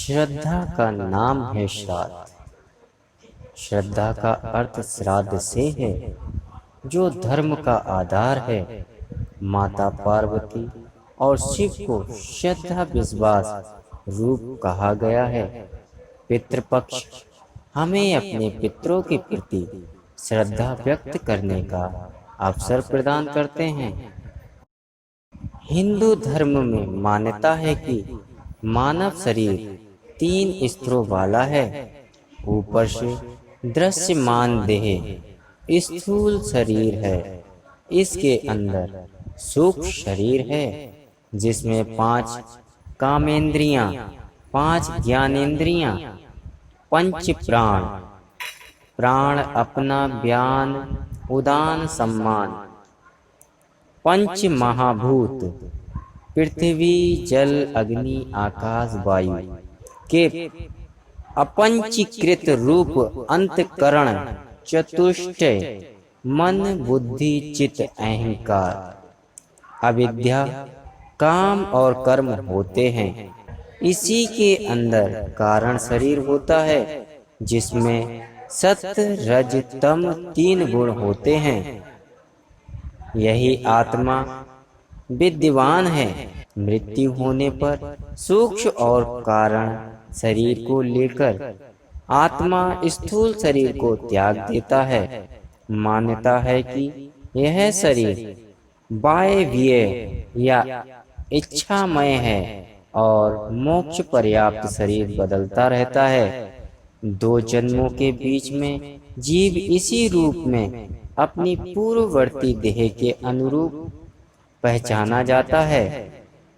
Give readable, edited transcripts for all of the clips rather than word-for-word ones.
श्रद्धा का नाम है श्राद्ध। श्रद्धा का अर्थ श्राद्ध से है, जो धर्म का आधार है। माता पार्वती और शिव को श्रद्धा विश्वास रूप कहा गया है। पितृपक्ष हमें अपने पितरों के प्रति श्रद्धा व्यक्त करने का अवसर प्रदान करते हैं। हिंदू धर्म में मान्यता है कि मानव शरीर 3 स्तरों वाला है। ऊपर से दृश्यमान देह स्थूल शरीर है। इसके अंदर सूक्ष्म शरीर है, जिसमें 5 कामेंद्रियां, 5 ज्ञानेंद्रियां, पंच प्राण, प्राण अपना ज्ञान उदान सम्मान, पंच महाभूत पृथ्वी जल अग्नि आकाश वायु के अपंचीकृत रूप अंतकरण चतुष्टय मन बुद्धि चित्त अहंकार अविद्या काम और कर्म होते हैं। इसी के अंदर कारण शरीर होता है, जिसमें सत्य रज तम 3 गुण होते हैं। यही आत्मा विद्यमान है। मृत्यु होने पर सूक्ष्म और कारण शरीर को लेकर आत्मा स्थूल शरीर को त्याग देता है। मान्यता है कि यह शरीर वायव्य या इच्छामय है और मोक्ष पर्याप्त शरीर बदलता रहता है। 2 जन्मों के बीच में जीव इसी रूप में अपनी पूर्ववर्ती देह के अनुरूप पहचाना जाता है।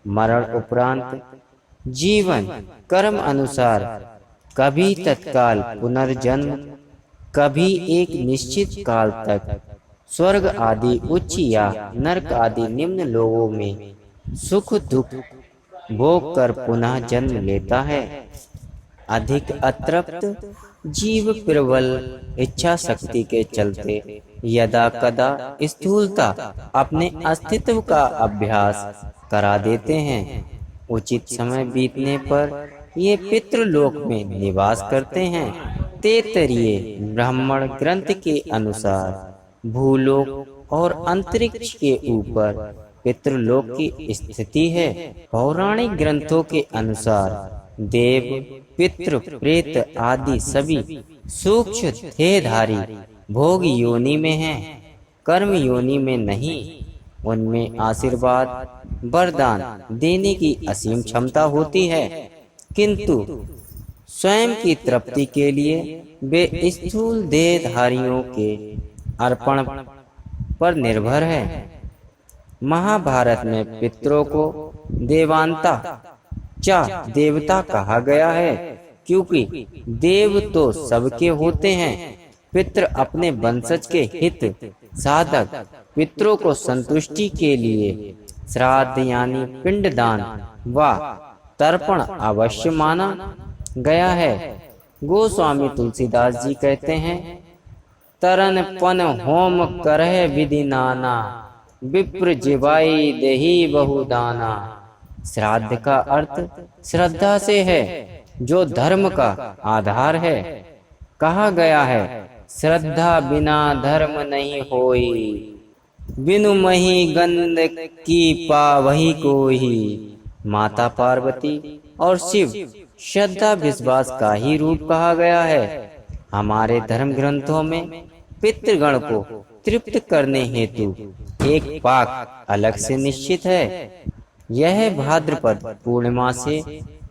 मरण उपरांत जीवन कर्म अनुसार कभी तत्काल पुनर्जन्म, कभी एक निश्चित काल तक स्वर्ग आदि उच्च या नरक आदि निम्न लोगों में सुख दुख भोग कर पुनः जन्म लेता है। अधिक अतृप्त जीव प्रबल इच्छा शक्ति के चलते यदा कदा स्थूलता अपने अस्तित्व का अभ्यास करा देते हैं। उचित समय बीतने पर ये पितृलोक में निवास करते हैं। तैत्तिरीय ब्राह्मण ग्रंथ के अनुसार भूलोक और अंतरिक्ष के ऊपर पितृलोक की स्थिति है। पौराणिक ग्रंथों के अनुसार देव पितृ प्रेत आदि सभी सूक्ष्म देहधारी भोग योनि में हैं, कर्म योनि में नहीं। उनमें आशीर्वाद वरदान देने की असीम क्षमता होती है, किंतु स्वयं की तृप्ति के लिए वे स्थूल देहधारियों के अर्पण पर निर्भर है। महाभारत में पितरों को देवांता चा देवता कहा गया है, क्योंकि देव तो सबके होते हैं। पितृ अपने वंशज के हित साधक पितरों को संतुष्टि के लिए श्राद्ध यानी पिंडदान व तर्पण अवश्य माना गया है। गोस्वामी तुलसीदास जी कहते हैं, तरन पन होम करह विधि नाना, विप्र जिवाई देही बहुदाना। श्राद्ध का अर्थ श्रद्धा से है, जो धर्म का आधार है। कहा गया है, श्रद्धा बिना धर्म नहीं होई, बिनु मही गंध की पावही कोई। माता पार्वती और शिव श्रद्धा विश्वास का ही रूप कहा गया है। हमारे धर्म ग्रंथों में पितृगण को तृप्त करने हेतु एक पाक अलग से निश्चित है। यह भाद्रपद पूर्णिमा से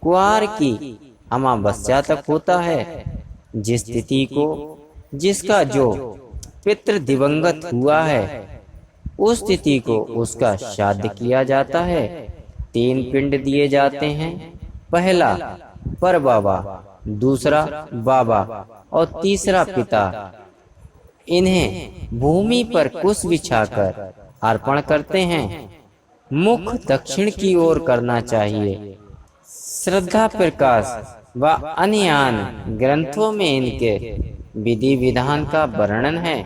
कुआर की अमावस्या तक होता है। जिस तिथि को जिसका जो पितृ दिवंगत हुआ है, उस तिथि को उसका श्राद्ध किया जाता है। 3 पिंड दिए जाते हैं। पहला पर बाबा, दूसरा बाबा और तीसरा पिता। इन्हें भूमि पर कुश बिछाकर अर्पण करते हैं। मुख दक्षिण की ओर करना चाहिए। श्रद्धा प्रकाश व अन्य ग्रंथों में इनके विधि विधान का वर्णन है।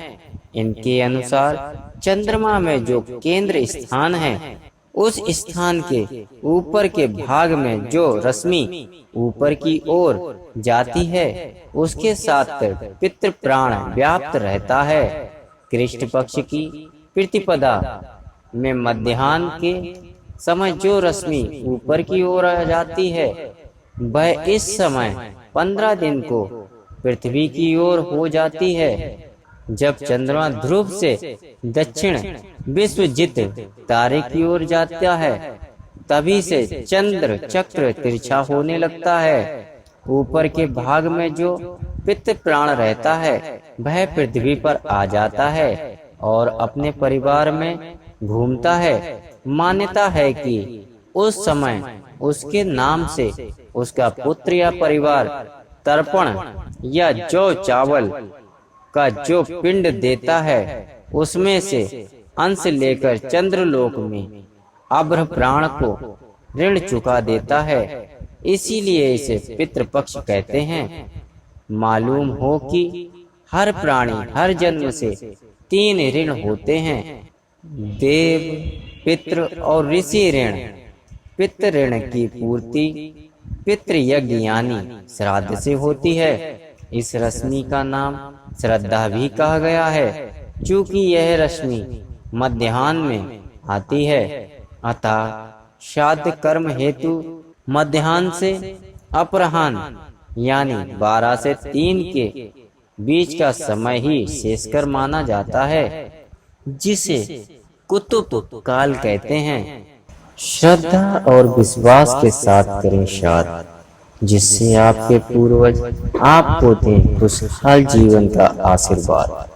इनके अनुसार चंद्रमा में जो केंद्र स्थान है, उस स्थान के ऊपर के भाग में जो रश्मि ऊपर की ओर जाती है उसके साथ पितृ प्राण व्याप्त रहता है। कृष्ण पक्ष की प्रतिपदा में मध्याह्न के समय जो रश्मि ऊपर की ओर आ जाती है वह इस समय 15 दिन को पृथ्वी की ओर हो जाती है। जब चंद्रमा ध्रुव से दक्षिण विश्वजित तारे की ओर जाता है तभी से चंद्र चक्र तिरछा होने लगता है। ऊपर के भाग में जो पित्त प्राण रहता है वह पृथ्वी पर आ जाता है और अपने परिवार में घूमता है। मान्यता है कि उस समय उसके नाम से उसका पुत्र या परिवार तर्पण या जौ चावल का जो पिंड देता है उसमें से अंश लेकर चंद्रलोक में अभ्र प्राण को ऋण चुका देता है। इसीलिए इसे पितृपक्ष कहते हैं। मालूम हो कि हर प्राणी हर जन्म से 3 ऋण होते हैं, देव, पितृ और ऋषि ऋण। पितृ ऋण की पूर्ति पितृयज्ञ यानी श्राद्ध से होती है। इस रश्मि का नाम श्रद्धा भी कहा गया है क्योंकि यह रश्मि मध्याह्न में आती है। अतः श्राद्ध कर्म हेतु मध्याह्न से अपराह्न यानी 12 से 3 के बीच का समय ही शेषकर माना जाता है, जिसे कुतुब काल कहते हैं। श्रद्धा और विश्वास के साथ करें श्राद्ध, जिससे आपके पूर्वज आपको दें खुशहाल जीवन का आशीर्वाद।